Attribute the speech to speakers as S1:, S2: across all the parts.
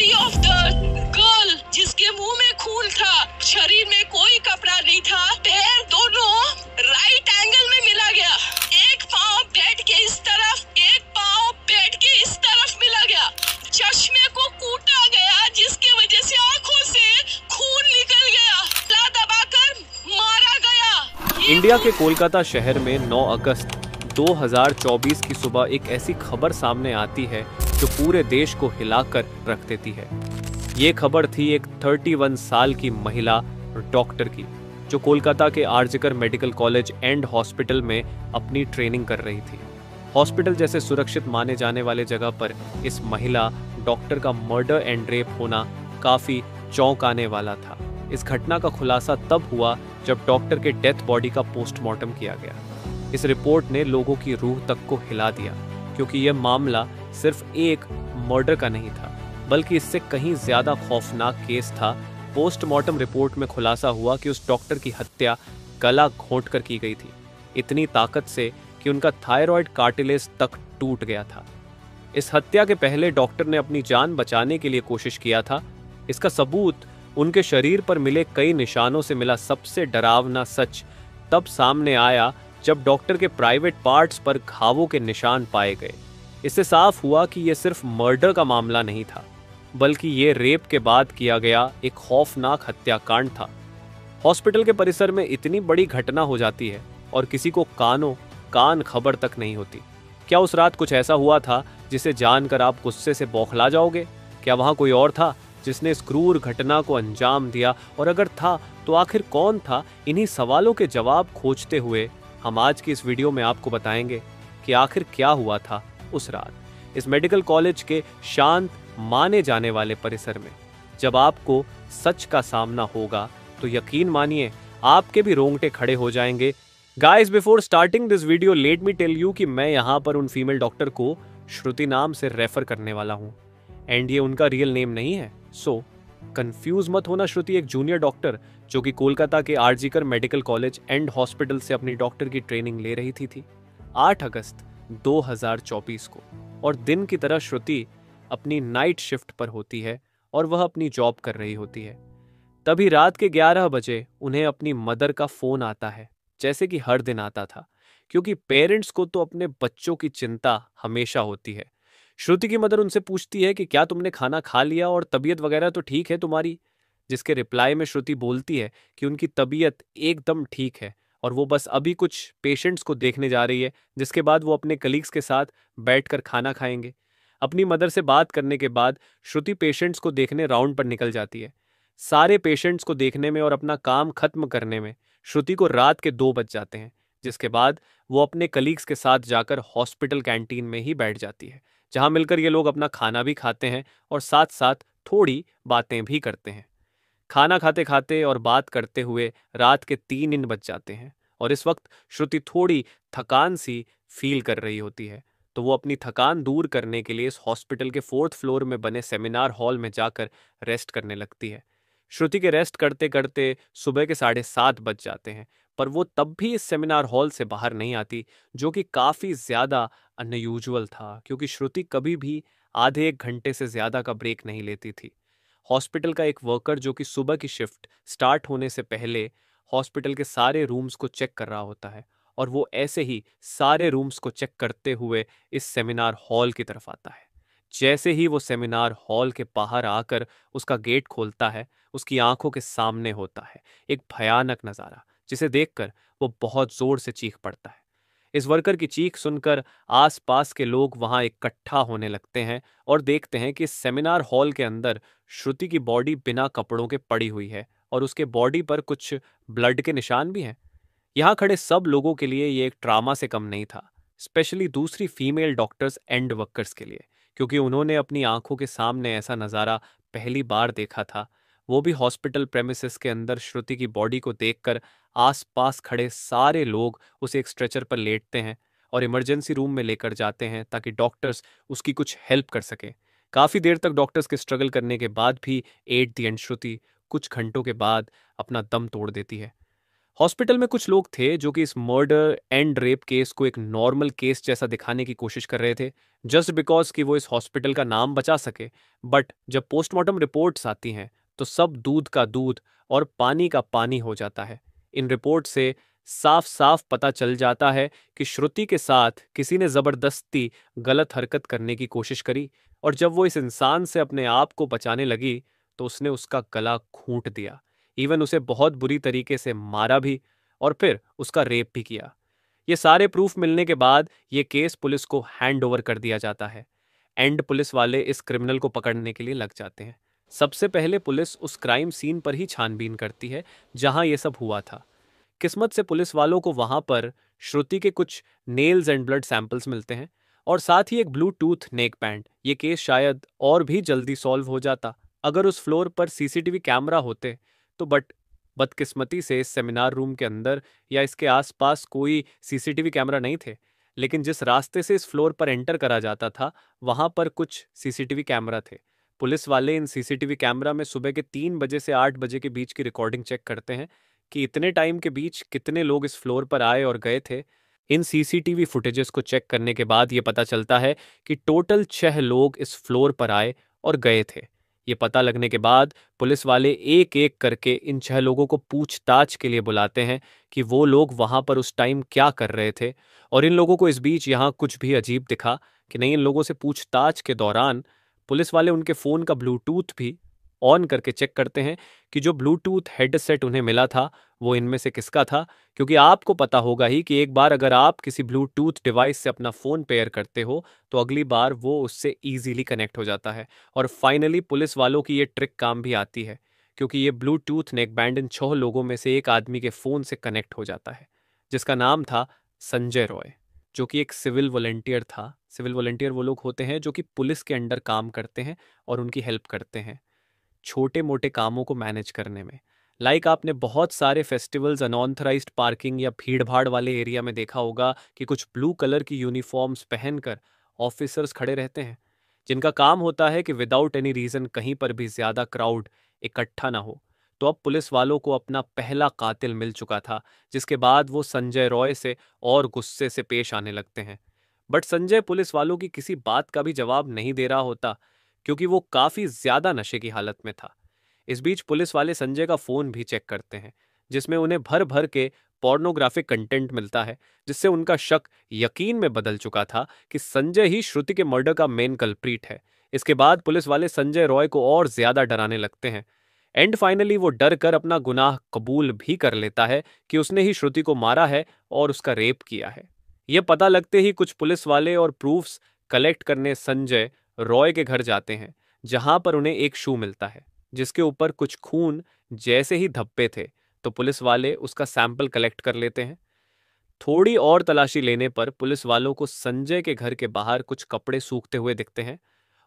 S1: Body of the girl जिसके मुंह में खून था, शरीर में कोई कपड़ा नहीं था, पैर दोनों राइट एंगल में मिला गया। एक पाँव बेड के इस तरफ, एक पाँव बेड के इस तरफ मिला गया। चश्मे को कूटा गया जिसकी वजह से आंखों से खून निकल गया। ला दबाकर मारा गया।
S2: इंडिया के कोलकाता शहर में 9 अगस्त 2024 की सुबह एक ऐसी खबर सामने आती है जो पूरे देश को हिलाकर रख देती है। ये खबर थी एक 31 साल की महिला डॉक्टर की, जो कोलकाता के RG Kar medical college and hospital में अपनी ट्रेनिंग कर रही थी। हॉस्पिटल जैसे सुरक्षित माने जाने वाले जगह पर इस महिला डॉक्टर का मर्डर एंड रेप होना काफी चौंकाने वाला था। इस घटना का खुलासा तब हुआ जब डॉक्टर के डेथ बॉडी का पोस्टमार्टम किया गया। इस रिपोर्ट ने लोगों की रूह तक को हिला दिया, क्योंकि यह मामला सिर्फ एक मर्डर का नहीं था, बल्कि इससे कहीं ज्यादा खौफनाक केस था। पोस्टमार्टम रिपोर्ट में खुलासा हुआ कि उस डॉक्टर की हत्या गला घोंटकर की गई थी, इतनी ताकत से कि उनका थायराइड कार्टिलेज तक टूट गया था। इस हत्या के पहले डॉक्टर ने अपनी जान बचाने के लिए कोशिश किया था। इसका सबूत उनके शरीर पर मिले कई निशानों से मिला। सबसे डरावना सच तब सामने आया जब डॉक्टर के प्राइवेट पार्ट्स पर घावों के निशान पाए गए। इससे साफ हुआ कि यह सिर्फ मर्डर का मामला नहीं था, बल्कि ये रेप के बाद किया गया एक खौफनाक हत्याकांड था। हॉस्पिटल के परिसर में इतनी बड़ी घटना हो जाती है और किसी को कान खबर तक नहीं होती। क्या उस रात कुछ ऐसा हुआ था जिसे जानकर आप गुस्से से बौखला जाओगे? क्या वहां कोई और था जिसने इस क्रूर घटना को अंजाम दिया? और अगर था तो आखिर कौन था? इन्हीं सवालों के जवाब खोजते हुए हम आज की इस वीडियो में आपको बताएंगे कि आखिर क्या हुआ था उस रात इस मेडिकल कॉलेज के शांत माने जाने वाले परिसर में। जब आपको सच का सामना होगा तो यकीन मानिए आपके भी रोंगटे खड़े हो जाएंगे। Guys, before starting this video let me tell you कि मैं यहाँ पर उन फीमेल डॉक्टर को श्रुति नाम से रेफर करने वाला हूँ, एंड ये उनका रियल नेम नहीं है। सो कंफ्यूज मत होना। श्रुति एक जूनियर डॉक्टर जो कि कोलकाता के RG Kar medical college and hospital से अपनी डॉक्टर की ट्रेनिंग ले रही थी 8 अगस्त 2024 को। और दिन की तरह श्रुति अपनी नाइट शिफ्ट पर होती है और वह अपनी जॉब कर रही होती है। तभी रात के 11 बजे उन्हें अपनी मदर का फोन आता है, जैसे कि हर दिन आता था, क्योंकि पेरेंट्स को तो अपने बच्चों की चिंता हमेशा होती है। श्रुति की मदर उनसे पूछती है कि क्या तुमने खाना खा लिया और तबीयत वगैरह तो ठीक है तुम्हारी? जिसके रिप्लाई में श्रुति बोलती है कि उनकी तबीयत एकदम ठीक है और वो बस अभी कुछ पेशेंट्स को देखने जा रही है, जिसके बाद वो अपने कलीग्स के साथ बैठकर खाना खाएंगे। अपनी मदर से बात करने के बाद श्रुति पेशेंट्स को देखने राउंड पर निकल जाती है। सारे पेशेंट्स को देखने में और अपना काम खत्म करने में श्रुति को रात के 2 बज जाते हैं, जिसके बाद वो अपने कलीग्स के साथ जाकर हॉस्पिटल कैंटीन में ही बैठ जाती है, जहां मिलकर ये लोग अपना खाना भी खाते हैं और साथ साथ थोड़ी बातें भी करते हैं। खाना खाते खाते और बात करते हुए रात के 3 बज जाते हैं और इस वक्त श्रुति थोड़ी थकान सी फील कर रही होती है, तो वो अपनी थकान दूर करने के लिए इस हॉस्पिटल के 4th फ्लोर में बने सेमिनार हॉल में जाकर रेस्ट करने लगती है। श्रुति के रेस्ट करते करते सुबह के 7:30 बज जाते हैं, पर वो तब भी इस सेमिनार हॉल से बाहर नहीं आती, जो कि काफ़ी ज़्यादा अनयूजुअल था, क्योंकि श्रुति कभी भी आधे 1 घंटे से ज़्यादा का ब्रेक नहीं लेती थी। हॉस्पिटल का एक वर्कर जो कि सुबह की शिफ्ट स्टार्ट होने से पहले हॉस्पिटल के सारे रूम्स को चेक कर रहा होता है, और वो ऐसे ही सारे रूम्स को चेक करते हुए इस सेमिनार हॉल की तरफ आता है। जैसे ही वो सेमिनार हॉल के बाहर आकर उसका गेट खोलता है, उसकी आंखों के सामने होता है एक भयानक नज़ारा, जिसे देखकर वो बहुत जोर से चीख पड़ता है। इस वर्कर की चीख सुनकर आसपास के लोग वहां इकट्ठा होने लगते हैं और देखते हैं कि सेमिनार हॉल के अंदर श्रुति की बॉडी बिना कपड़ों के पड़ी हुई है और उसके बॉडी पर कुछ ब्लड के निशान भी हैं। यहाँ खड़े सब लोगों के लिए ये एक ट्रामा से कम नहीं था, स्पेशली दूसरी फीमेल डॉक्टर्स एंड वर्कर्स के लिए, क्योंकि उन्होंने अपनी आंखों के सामने ऐसा नज़ारा पहली बार देखा था। वो भी हॉस्पिटल प्रेमिसेस के अंदर श्रुति की बॉडी को देखकर आसपास खड़े सारे लोग उसे एक स्ट्रेचर पर लेटते हैं और इमरजेंसी रूम में लेकर जाते हैं ताकि डॉक्टर्स उसकी कुछ हेल्प कर सकें। काफ़ी देर तक डॉक्टर्स के स्ट्रगल करने के बाद भी एट द एंड श्रुति कुछ घंटों के बाद अपना दम तोड़ देती है। हॉस्पिटल में कुछ लोग थे जो कि इस मर्डर एंड रेप केस को एक नॉर्मल केस जैसा दिखाने की कोशिश कर रहे थे, जस्ट बिकॉज कि वो इस हॉस्पिटल का नाम बचा सके। बट जब पोस्टमार्टम रिपोर्ट्स आती हैं तो सब दूध का दूध और पानी का पानी हो जाता है। इन रिपोर्ट से साफ साफ पता चल जाता है कि श्रुति के साथ किसी ने जबरदस्ती गलत हरकत करने की कोशिश करी, और जब वो इस इंसान से अपने आप को बचाने लगी तो उसने उसका गला घूंट दिया, इवन उसे बहुत बुरी तरीके से मारा भी, और फिर उसका रेप भी किया। ये सारे प्रूफ मिलने के बाद ये केस पुलिस को हैंड ओवर कर दिया जाता है एंड पुलिस वाले इस क्रिमिनल को पकड़ने के लिए लग जाते हैं। सबसे पहले पुलिस उस क्राइम सीन पर ही छानबीन करती है जहां ये सब हुआ था। किस्मत से पुलिस वालों को वहां पर श्रुति के कुछ नेल्स एंड ब्लड सैंपल्स मिलते हैं और साथ ही एक ब्लूटूथ नेक बैंड। ये केस शायद और भी जल्दी सॉल्व हो जाता अगर उस फ्लोर पर सीसीटीवी कैमरा होते तो, बट बदकिस्मती से इस सेमिनार रूम के अंदर या इसके आसपास कोई सीसीटीवी कैमरा नहीं थे। लेकिन जिस रास्ते से इस फ्लोर पर एंटर करा जाता था वहां पर कुछ सीसीटीवी कैमरा थे। पुलिस वाले इन सीसीटीवी कैमरा में सुबह के 3 बजे से 8 बजे के बीच की रिकॉर्डिंग चेक करते हैं कि इतने टाइम के बीच कितने लोग इस फ्लोर पर आए और गए थे। इन सीसीटीवी फुटेजेस को चेक करने के बाद ये पता चलता है कि टोटल 6 लोग इस फ्लोर पर आए और गए थे। ये पता लगने के बाद पुलिस वाले एक एक करके इन 6 लोगों को पूछताछ के लिए बुलाते हैं कि वो लोग वहां पर उस टाइम क्या कर रहे थे। और इन लोगों को इस बीच यहाँ कुछ भी अजीब दिखा कि नहीं, इन लोगों से पूछताछ के दौरान पुलिस वाले उनके फ़ोन का ब्लूटूथ भी ऑन करके चेक करते हैं कि जो ब्लूटूथ हेडसेट उन्हें मिला था वो इनमें से किसका था। क्योंकि आपको पता होगा ही कि एक बार अगर आप किसी ब्लूटूथ डिवाइस से अपना फ़ोन पेयर करते हो तो अगली बार वो उससे ईजीली कनेक्ट हो जाता है। और फाइनली पुलिस वालों की ये ट्रिक काम भी आती है, क्योंकि ये ब्लूटूथ नेक बैंड इन 6 लोगों में से एक आदमी के फ़ोन से कनेक्ट हो जाता है, जिसका नाम था संजय रॉय, जो कि एक सिविल वॉलंटियर था। सिविल वॉलंटियर वो लोग होते हैं जो कि पुलिस के अंडर काम करते हैं और उनकी हेल्प करते हैं छोटे मोटे कामों को मैनेज करने में। लाइक आपने बहुत सारे फेस्टिवल्स अनऑथराइज्ड पार्किंग या भीड़ भाड़ वाले एरिया में देखा होगा कि कुछ ब्लू कलर की यूनिफॉर्म्स पहनकर ऑफिसर्स खड़े रहते हैं, जिनका काम होता है कि विदाउट एनी रीज़न कहीं पर भी ज़्यादा क्राउड इकट्ठा ना हो। तो अब पुलिस वालों को अपना पहला कातिल मिल चुका था, जिसके बाद वो संजय रॉय से और गुस्से से पेश आने लगते हैं। बट संजय पुलिस वालों की किसी बात का भी जवाब नहीं दे रहा होता, क्योंकि वो काफी ज्यादा नशे की हालत में था। इस बीच पुलिस वाले संजय का फोन भी चेक करते हैं, जिसमें उन्हें भर भर के पोर्नोग्राफिक कंटेंट मिलता है, जिससे उनका शक यकीन में बदल चुका था कि संजय ही श्रुति के मर्डर का मेन कल्प्रीट है। इसके बाद पुलिस वाले संजय रॉय को और ज्यादा डराने लगते हैं एंड फाइनली वो डर कर अपना गुनाह कबूल भी कर लेता है कि उसने ही श्रुति को मारा है और उसका रेप किया है। ये पता लगते ही कुछ पुलिस वाले और प्रूफ्स कलेक्ट करने संजय रॉय के घर जाते हैं, जहां पर उन्हें एक शू मिलता है जिसके ऊपर कुछ खून जैसे ही धब्बे थे। तो पुलिस वाले उसका सैंपल कलेक्ट कर लेते हैं। थोड़ी और तलाशी लेने पर पुलिस वालों को संजय के घर के बाहर कुछ कपड़े सूखते हुए दिखते हैं,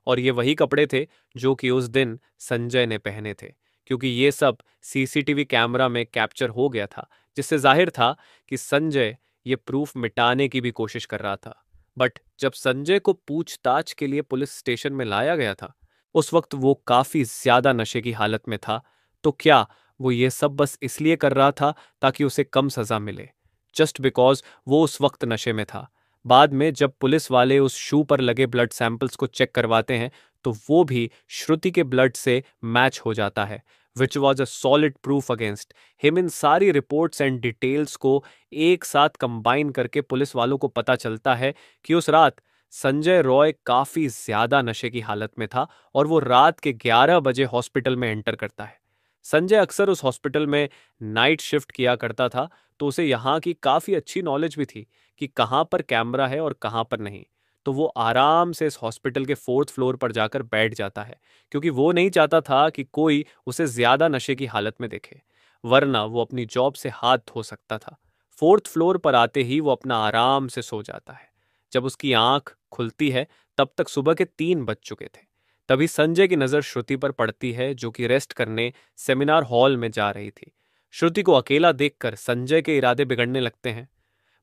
S2: और ये वही कपड़े थे जो कि उस दिन संजय ने पहने थे, क्योंकि ये सब सीसीटीवी कैमरा में कैप्चर हो गया था, जिससे जाहिर था कि संजय ये प्रूफ मिटाने की भी कोशिश कर रहा था। बट जब संजय को पूछताछ के लिए पुलिस स्टेशन में लाया गया था, उस वक्त वो काफी ज्यादा नशे की हालत में था। तो क्या वो ये सब बस इसलिए कर रहा था ताकि उसे कम सजा मिले, जस्ट बिकॉज वो उस वक्त नशे में था? बाद में जब पुलिस वाले उस शू पर लगे ब्लड सैंपल्स को चेक करवाते हैं तो वो भी श्रुति के ब्लड से मैच हो जाता है, which was a solid proof against him. इन सारी रिपोर्ट्स एंड डिटेल्स को एक साथ कंबाइन करके पुलिस वालों को पता चलता है कि उस रात संजय रॉय काफी ज्यादा नशे की हालत में था और वो रात के 11 बजे हॉस्पिटल में एंटर करता है। संजय अक्सर उस हॉस्पिटल में नाइट शिफ्ट किया करता था, तो उसे यहाँ की काफी अच्छी नॉलेज भी थी कि कहाँ पर कैमरा है और कहाँ पर नहीं। तो वो आराम से इस हॉस्पिटल के 4th फ्लोर पर जाकर बैठ जाता है, क्योंकि वो नहीं चाहता था कि कोई उसे ज्यादा नशे की हालत में देखे, वरना वो अपनी जॉब से हाथ धो सकता था। 4th फ्लोर पर आते ही वो अपना आराम से सो जाता है। जब उसकी आंख खुलती है तब तक सुबह के 3 बज चुके थे। तभी संजय की नजर श्रुति पर पड़ती है, जो कि रेस्ट करने सेमिनार हॉल में जा रही थी। श्रुति को अकेला देखकर संजय के इरादे बिगड़ने लगते हैं।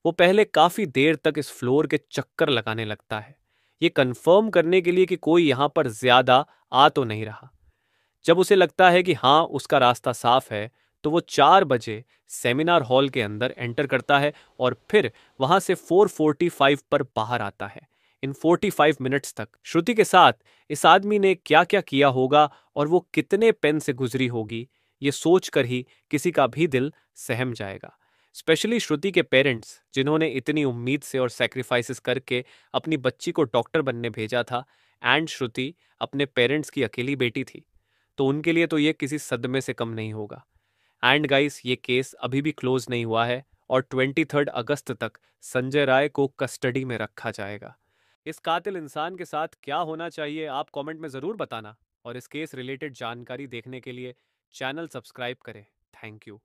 S2: वो पहले काफी देर तक इस फ्लोर के चक्कर लगाने लगता है, ये कंफर्म करने के लिए कि कोई यहां पर ज्यादा आ तो नहीं रहा। जब उसे लगता है कि हाँ उसका रास्ता साफ है, तो वो 4 बजे सेमिनार हॉल के अंदर एंटर करता है और फिर वहां से 4:45 पर बाहर आता है। इन 45 मिनट्स तक श्रुति के साथ इस आदमी ने क्या क्या किया होगा और वो कितने पेन से गुजरी होगी, ये सोचकर ही किसी का भी दिल सहम जाएगा। स्पेशली श्रुति के पेरेंट्स, जिन्होंने इतनी उम्मीद से और सेक्रीफाइसेस करके अपनी बच्ची को डॉक्टर बनने भेजा था, एंड श्रुति अपने पेरेंट्स की अकेली बेटी थी, तो उनके लिए तो ये किसी सदमे से कम नहीं होगा। एंड गाइस, ये केस अभी भी क्लोज नहीं हुआ है और 23 अगस्त तक संजय राय को कस्टडी में रखा जाएगा। इस कातिल इंसान के साथ क्या होना चाहिए, आप कमेंट में ज़रूर बताना, और इस केस रिलेटेड जानकारी देखने के लिए चैनल सब्सक्राइब करें। Thank you.